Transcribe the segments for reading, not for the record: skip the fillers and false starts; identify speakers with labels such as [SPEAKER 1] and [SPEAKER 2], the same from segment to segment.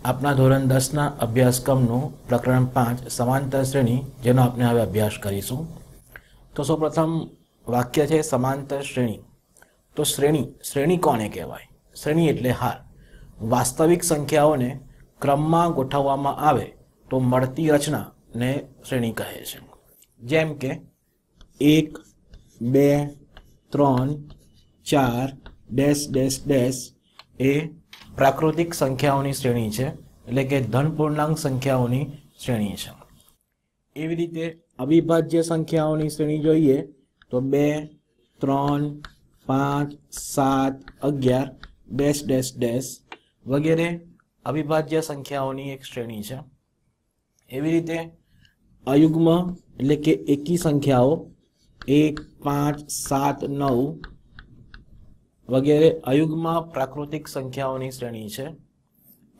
[SPEAKER 1] આપના ધોરણ 10ના અભ્યાસક્રમનું પ્રકરણ 5 સમાંતર શ્રેણી, જેનો આપણે હવે અભ્યાસ કરીશું. તો સૌપ્રથમ વાક્ય છે સમાંતર શ્રેણી. તો શ્રેણી કોને કહેવાય? શ્રેણી એટલે હાર. વાસ્તવિક સંખ્યાઓને ક્રમમાં ગોઠવવામાં આવે તો મળતી રચનાને શ્રેણી કહે છે. જેમ કે 1, 2, 3, 4 ડેશ ડેશ ડેશ એ પ્રાકૃતિક સંખ્યાઓની શ્રેણી છે, એટલે કે ધન પૂર્ણાંક સંખ્યાઓની શ્રેણી છે. એવી રીતે અવિભાજ્ય સંખ્યાઓની શ્રેણી જોઈએ તો 2, 3, 5, 7, 11 ડેશ ડેશ ડેશ વગેરે અવિભાજ્ય સંખ્યાઓની એક શ્રેણી છે. એવી રીતે અયુગ્મ એટલે કે એકી સંખ્યાઓ 1, 5, 7, 9 વગેરે અયુગ્મ પ્રાકૃતિક સંખ્યાઓની શ્રેણી છે.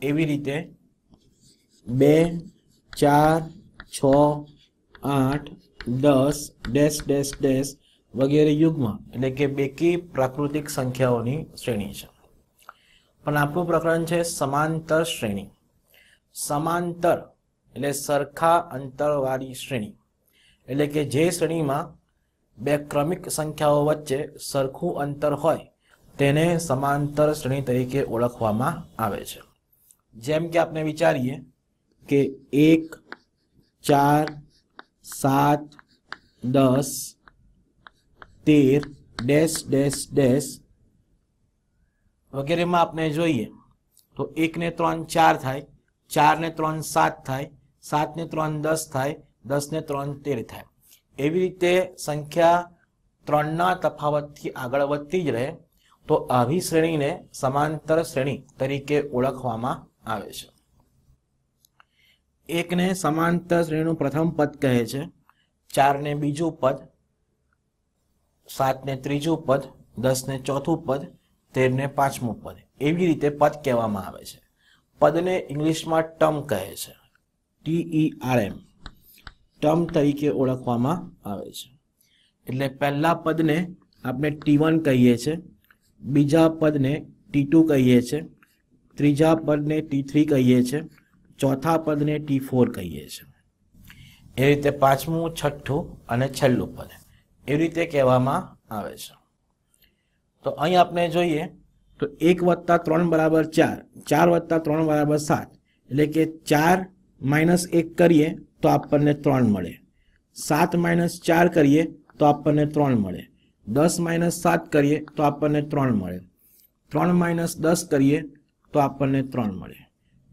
[SPEAKER 1] એવી રીતે 2, 4, 6, 8, 10 ડેશ ડેશ ડેશ વગેરે યુગ્મ એટલે કે બેકી પ્રાકૃતિક સંખ્યાઓની શ્રેણી છે. પણ આપણું પ્રકરણ છે સમાંતર શ્રેણી. સમાંતર એટલે સરખા અંતરવાળી શ્રેણી, એટલે કે જે શ્રેણીમાં બે ક્રમિક સંખ્યાઓ વચ્ચે સરખું અંતર હોય તેને સમાંતર શ્રેણી તરીકે ઓળખવામાં આવે છે. જેમ કે આપણે વિચારીએ કે 1, 4, 7, 10, 13 ડેશ ડેશ ડેશ વગેરેમાં આપણે જોઈએ તો 1 ને 3 4 થાય, 4 ને 3 7 થાય, 7 ને 3 10 થાય, 10 ને 3 13 થાય. એવી રીતે સંખ્યા 3ના તફાવતથી આગળ વધતી જ રહે તો આવી શ્રેણીને સમાંતર શ્રેણી તરીકે ઓળખવામાં આવે છે. 1 ને સમાંતર શ્રેણીનું પ્રથમ પદ કહે છે, 4 ને બીજું પદ, 7 ને ત્રીજું પદ, 10 ને ચોથું પદ, 13 ને પાંચમું પદ. એવી રીતે પદ કહેવામાં આવે છે. પદને ઇંગ્લિશમાં ટર્મ કહે છે, TERM, ટર્મ તરીકે ઓળખવામાં આવે છે. એટલે પહેલા પદને આપણે T1 કહીએ છીએ, બીજા પદને T2 કહીએ છીએ, ત્રીજા પદને T3 કહીએ છીએ, ચોથા પદને T4 કહીએ છીએ. એ રીતે પાંચમું, છઠ્ઠું અને છેલ્લું પદ એવી રીતે કહેવામાં આવે છે. તો અહીં આપણે જોઈએ તો 1 + 3 = 4, 4 + 3 = 7, એટલે કે 4 - 1 કરીએ તો આપણને 3 મળે, 7 - 4 કરીએ તો આપણને 3 મળે, 10 - 7 કરીએ તો આપણને 3 મળે, 3 - 10 કરીએ તો આપણને 3 મળે.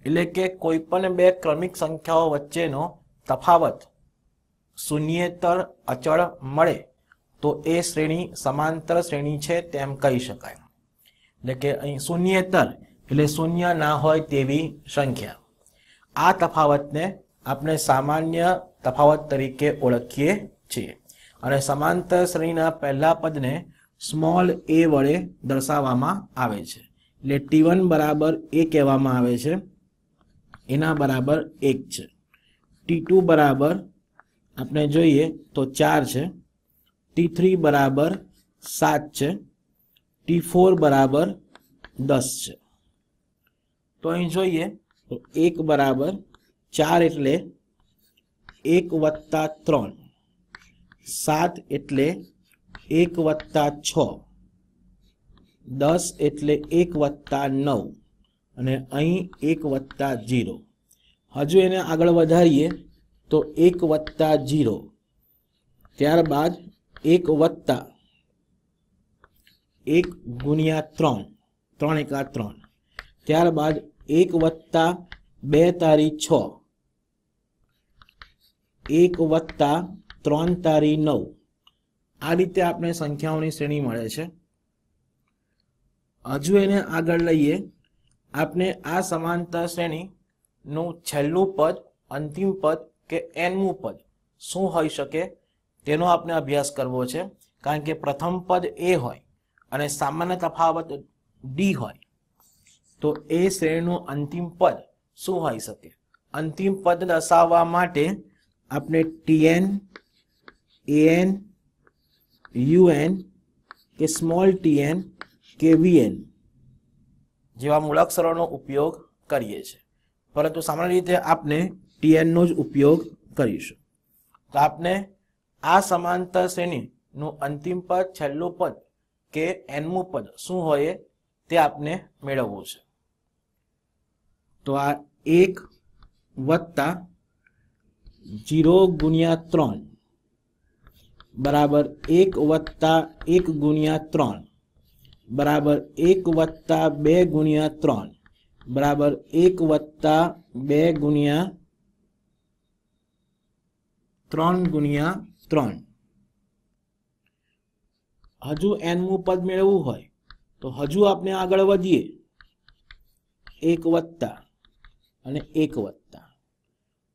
[SPEAKER 1] એટલે કે કોઈ પણ બે ક્રમિક સંખ્યાઓ વચ્ચેનો તફાવત શૂન્યેતર અચળ મળે તો એ શ્રેણી સમાંતર શ્રેણી છે તેમ કહી શકાય. એટલે કે અહીં શૂન્યેતર એટલે શૂન્ય ના હોય તેવી સંખ્યા. આ તફાવતને આપણે સામાન્ય તફાવત તરીકે ઓળખીએ છીએ. અને સમાંતર શ્રેણીના પહેલા પદને સ્મોલ a વડે દર્શાવવામાં આવે છે. એટલે T1 બરાબર a કહેવામાં આવે છે, એના બરાબર 1 છે. T2 બરાબર આપણે જોઈએ તો 4 છે, T3 બરાબર 7 છે, T4 બરાબર 10 છે. તો અહીં જોઈએ તો 1 બરાબર 4 એટલે 1 + 3, 7 એટલે 1 + 6, 10 એટલે 1 + 9 અને અહીં 1 + 0. હજુ એને આગળ વધારીએ તો 1 + 0, ત્યારબાદ 1 + 1 × 3, 3 × 3, ત્યારબાદ 1 + 2 × 6, 1 + 3 × 9. આ રીતે આપણે સંખ્યાઓની શ્રેણી મળે છે. હજુ એને આગળ લઈએ, આપણે આ સમાંતર શ્રેણીનું છેલ્લું પદ, અંતિમ પદ કે nમું પદ શું હોઈ શકે તેનો આપણે અભ્યાસ કરવો છે. કારણ કે પ્રથમ પદ a હોય અને સામાન્ય તફાવત d હોય તો એ શ્રેણીનું અંતિમ પદ શું હોઈ શકે? અંતિમ પદ દર્શાવવા માટે આપણે Tn, An, Un કે સ્મોલ tn કે Vn જેવા મૂળાક્ષરોનો ઉપયોગ કરીએ છીએ. પરંતુ સામાન્ય રીતે આપણે tn નો જ ઉપયોગ કરીશું. તો આપણે આ સમાંતર શ્રેણીનું અંતિમ પદ, છેલ્લું પદ કે nમું પદ શું હોય તે આપણે મેળવવું છે. તો આ 1 વત્તા 0 ગુણ્યા 3 બરાબર 1 વત્તા 1 ગુણ્યા 3 બરાબર 1 વત્તા 2 ગુણ્યા 3 બરાબર 1 વત્તા 2 ગુણ્યા 3 ગુણ્યા 3. હજુ nમું પદ મેળવવું હોય તો હજુ આપણે આગળ વધીએ. 1 વત્તા અને 1 વત્તા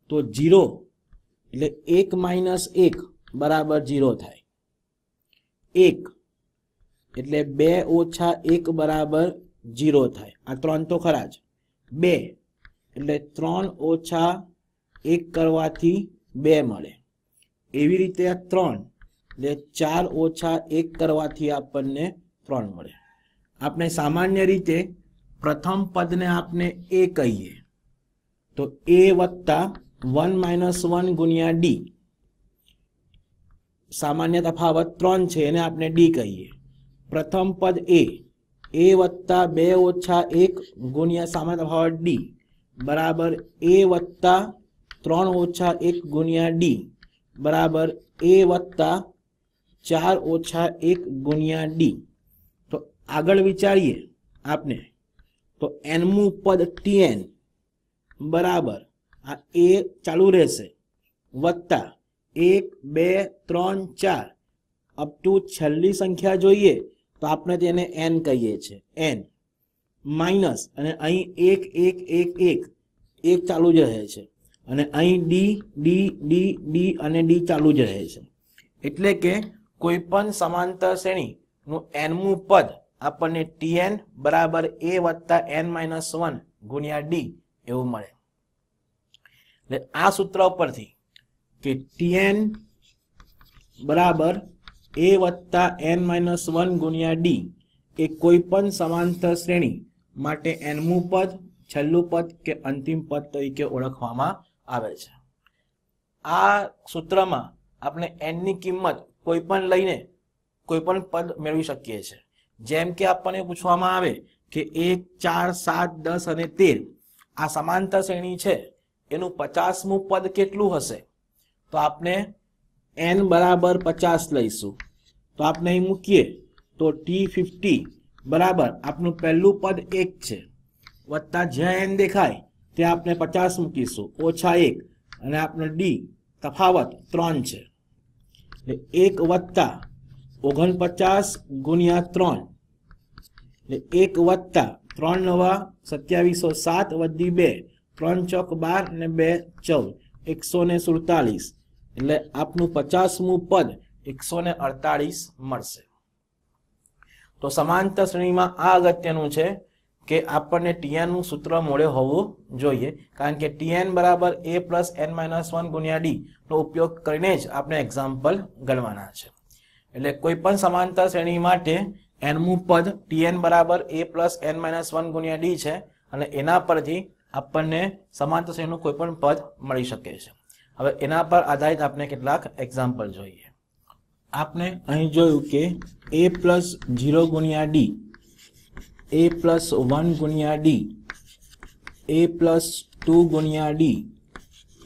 [SPEAKER 1] તો 0 એટલે 1 માઇનસ 1 બરાબર 0 થાય. 1 એટલે 2 ઓછા 1 બરાબર 0 થાય. આ 3 તો ખરા જ. 2 એટલે 3 ઓછા 1 કરવાથી 2 મળે. એવી રીતે આ 3 એટલે 4 ઓછા 1 કરવાથી આપણને 3 મળે. આપણે સામાન્ય રીતે પ્રથમ પદને આપણે a કહીએ તો a વત્તા 1 માઇનસ 1 ગુણ્યા d. સામાન્ય તફાવત 3 છે એને આપણે d કહીએ. પ્રથમ પદ a વત્તા 2 ઓછા 1 ગુણ્યા સામાન્ય તફાવત d બરાબર a વત્તા 3 ઓછા 1 ગુણ્યા d બરાબર a વત્તા 4 ઓછા 1 ગુણ્યા d. તો આગળ વિચારીએ આપણે તો nમું પદ tn બરાબર આ a ચાલુ રહેશે વત્તા 1 2 3 4 અપ ટુ છેલ્લી સંખ્યા જોઈએ તો આપણે તેને n કહીએ છીએ. n માઇનસ અને અહીં 1 1 1 1 1 ચાલુ જ રહે છે અને અહીં d d d d અને d ચાલુ જ રહે છે. એટલે કે કોઈ પણ સમાંતર શ્રેણીનું nમું પદ આપણને tn બરાબર a વત્તા n માઇનસ 1 ગુણ્યા d એવું મળે. એટલે આ સૂત્ર પરથી કે tn બરાબર a વત્તા n માઇનસ 1 ગુણ્યા d એ કોઈ પણ સમાંતર શ્રેણી માટે nમું પદ, છેલ્લું પદ કે અંતિમ પદ તરીકે ઓળખવામાં આવે છે. આ સૂત્રમાં આપણે n ની કિંમત કોઈ પણ લઈને કોઈ પણ પદ મેળવી શકીએ છીએ. જેમ કે આપણને પૂછવામાં આવે કે 1 4 7 10 અને 13 આ સમાંતર શ્રેણી છે એનું 50મું પદ કેટલું હશે તો આપણે n બરાબર 50 લઈશું. તો આપણે અહીં મૂકીએ તો t50 બરાબર આપણું પહેલું પદ 1 છે વત્તા જ્યાં n દેખાય ત્યાં આપણે 50 મૂકીશું ઓછા 1 અને આપણે d તફાવત 3 છે એટલે 1 વત્તા 49 ગુણ્યા 3 એટલે 1 વત્તા 3 નવા 2707 વધી 2 3 ચોક 12 અને 2 14 147 એટલે આપનું 50મું પદ 148 મળશે. તો સમાંતર શ્રેણીમાં આ અગત્યનું છે કે આપણને tn નું સૂત્ર મોડે હોવું જોઈએ કારણ કે tn બરાબર a પ્લસ n માઇનસ 1 ગુણ્યા d નો ઉપયોગ કરીને જ આપણે એક્ઝામ્પલ ગણવાના છે. એટલે કોઈ પણ સમાંતર શ્રેણી માટે nમું પદ tn બરાબર a પ્લસ n માઇનસ 1 ગુણ્યા d છે અને એના પરથી આપણને સમાંતર શ્રેણીનું કોઈ પણ પદ મળી શકે છે. હવે એના પર આધારિત આપણે કેટલાક એક્ઝામ્પલ જોઈએ. આપણે અહીં જોયું કે a પ્લસ 0 ગુણ્યા d, a પ્લસ 1 ગુણ્યા d, a પ્લસ 2 ગુણ્યા d,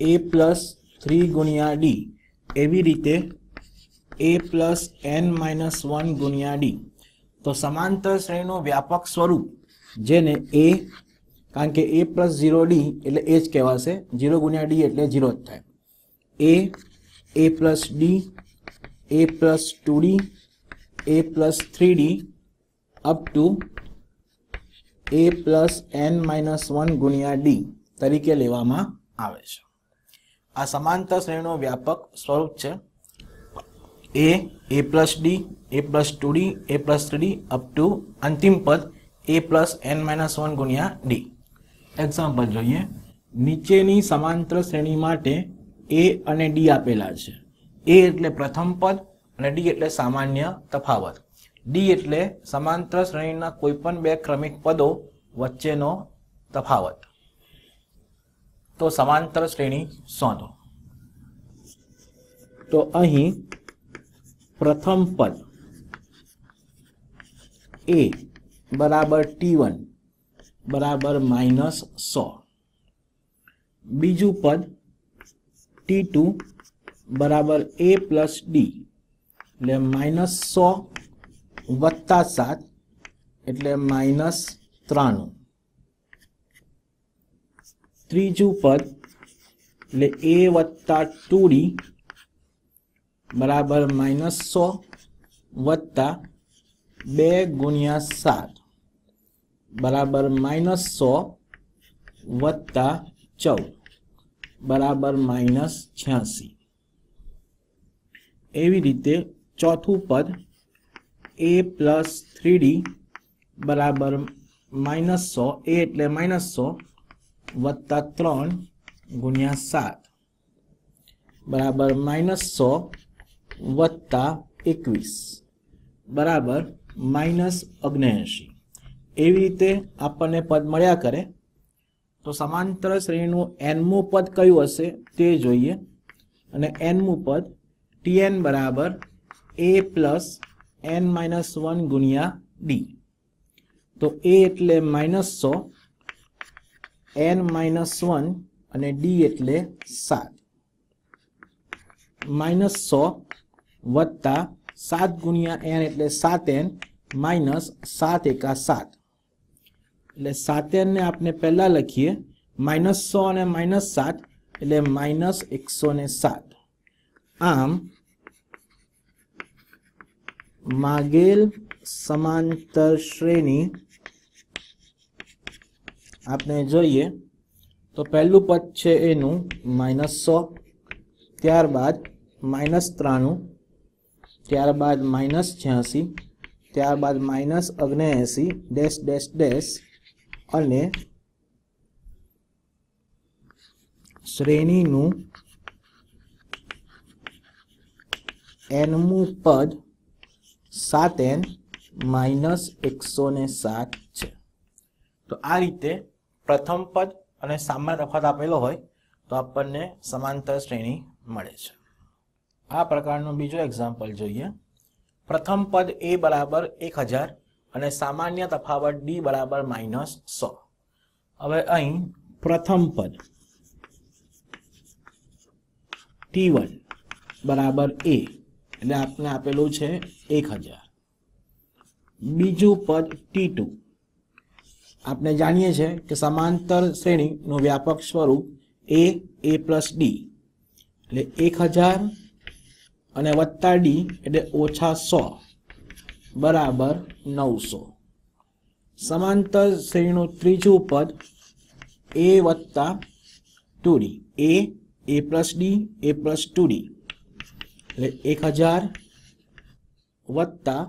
[SPEAKER 1] a પ્લસ 3 ગુણ્યા d, એવી રીતે a પ્લસ n માઇનસ 1 ગુણ્યા d. તો સમાંતર શ્રેણીનું વ્યાપક સ્વરૂપ જેને a, કારણ કે a પ્લસ 0d એટલે એ જ કહેવાશે, 0 ગુણ્યા d એટલે 0 જ થાય. a plus d, a plus 2d, a plus 3d up to a plus n minus 1 ગુણ્યા d તરીકે લેવામાં આવે છે. આ સમાંતર શ્રેણીનું વ્યાપક સ્વરૂપ છે. a plus d, a plus 2d, a plus 3d up to અંતિમ પદ a પ્લસ n માઇનસ 1 ગુણ્યા d. એક્ઝામ્પલ જોઈએ. નીચેની સમાંતર શ્રેણી માટે a અને d આપેલા છે. a એટલે પ્રથમ પદ અને d એટલે સામાન્ય તફાવત. d એટલે સમાંતર શ્રેણીના કોઈ પણ બે ક્રમિક પદો વચ્ચેનો તફાવત. તો સમાંતર શ્રેણી શોધો. તો અહીં પ્રથમ પદ a બરાબર t1 બરાબર -100, બીજું પદ t2 બરાબર a પ્લસ d એટલે -100 વત્તા 7 એટલે -93, ત્રીજું પદ એટલે a વત્તા 2d બરાબર -100 વત્તા 2 ગુણ્યા 7 બરાબર -100 વત્તા 14 બરાબર -86. એવી રીતે ચોથું પદ a પ્લસ 3d બરાબર -100, a એટલે -100 વત્તા 3 ગુણ્યા 7 બરાબર -100 વત્તા 21 બરાબર -79. એવી રીતે આપણને પદ મળ્યા કરે. તો સમાંતર શ્રેણીનું nમું પદ કયું હશે તે જોઈએ. અને nમું પદ tn બરાબર a પ્લસ n-1 ગુણ્યા d. તો a એટલે -100, n-1 અને d એટલે 7, -100 વત્તા 7 ગુણ્યા n એટલે 7n માઇનસ 7 એકા 7 એટલે 7n ને આપણે પહેલા લખીએ, -100 અને -7 એટલે -107. આમ માગેલ સમાંતર શ્રેણી આપણે જોઈએ તો પહેલું પદ છે એનું -100, ત્યારબાદ -93, ત્યારબાદ -86, ત્યારબાદ -79 ડેશ ડેશ ડેશ અને શ્રેણીનું nમું પદ 7n -107 છે. તો આ રીતે પ્રથમ પદ અને સામાન્ય તફાવત આપેલો હોય તો આપણને સમાંતર શ્રેણી મળે છે. આ પ્રકારનું બીજો એક્ઝામ્પલ જોઈએ. પ્રથમ પદ a બરાબર 1000 અને સામાન્ય તફાવત d બરાબર -100. હવે અહીં પ્રથમ પદ t1 બરાબર a એટલે આપણે આપેલું છે 1000. બીજું પદ t2 આપણે જાણીએ છીએ કે સમાંતર શ્રેણીનું વ્યાપક સ્વરૂપ a પ્લસ d એટલે 1000 અને વત્તા d એટલે -100 બરાબર 900. સમાંતર શ્રેણીનું ત્રીજું પદ a વત્તા 2d, a plus d, a plus 2d એટલે 1000 વત્તા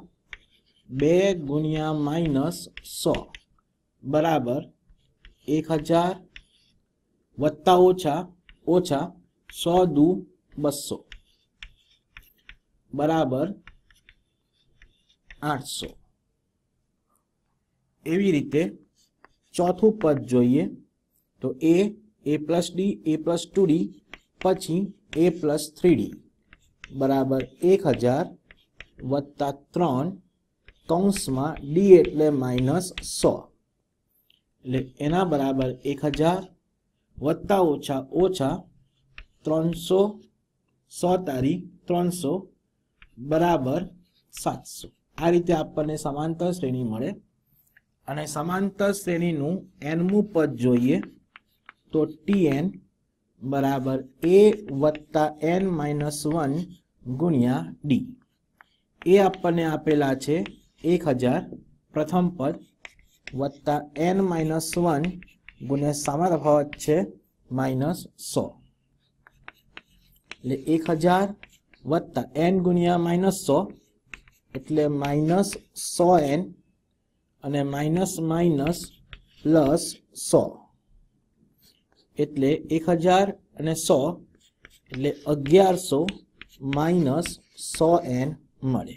[SPEAKER 1] 2 ગુણ્યા -100 બરાબર 1000 વત્તા ઓછા 100 દુ 200 બરાબર 800. એવી રીતે ચોથું પદ જોઈએ તો a plus d, a plus 2d પછી a પ્લસ 3d બરાબર 1000 વત્તા 3 કૌંસમાં d એટલે -100 એટલે એના બરાબર 1000 વત્તા ઓછા 300 100 તારી 300 બરાબર 700. આ રીતે આપણને સમાંતર શ્રેણી મળે. અને સમાંતર શ્રેણીનું nમું પદ જોઈએ તો tn બરાબર a વત્તા n-1 ગુણ્યા d. એ આપણને આપેલા છે 1000 પ્રથમ પદ વત્તા n-1 ગુણ્યા સામાન્ય તફાવત છે -100 એટલે 1000 વત્તા n ગુણ્યા -100 એટલે -100n અને માઇનસ પ્લસ 100 એટલે 1000 અને 100 એટલે 1100 માઇનસ 100n મળે.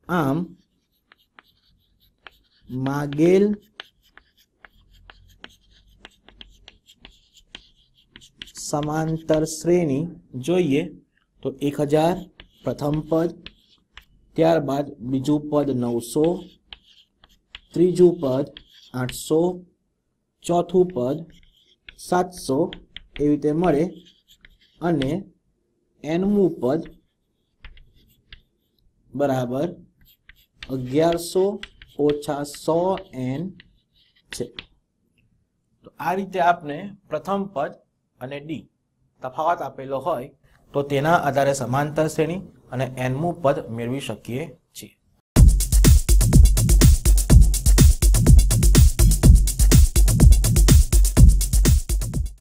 [SPEAKER 1] આમ માગેલ સમાંતર શ્રેણી જોઈએ તો 1000 પ્રથમ પદ, ત્યારબાદ બીજું પદ 900, ત્રીજું પદ 800, ચોથું પદ 700 એવી રીતે મળે અને nમું પદ બરાબર 1100 ઓછા 100n છે. તો આ રીતે આપણે પ્રથમ પદ અને ડી તફાવત આપેલો હોય તો તેના આધારે સમાંતર શ્રેણી અને nમું પદ મેળવી શકીએ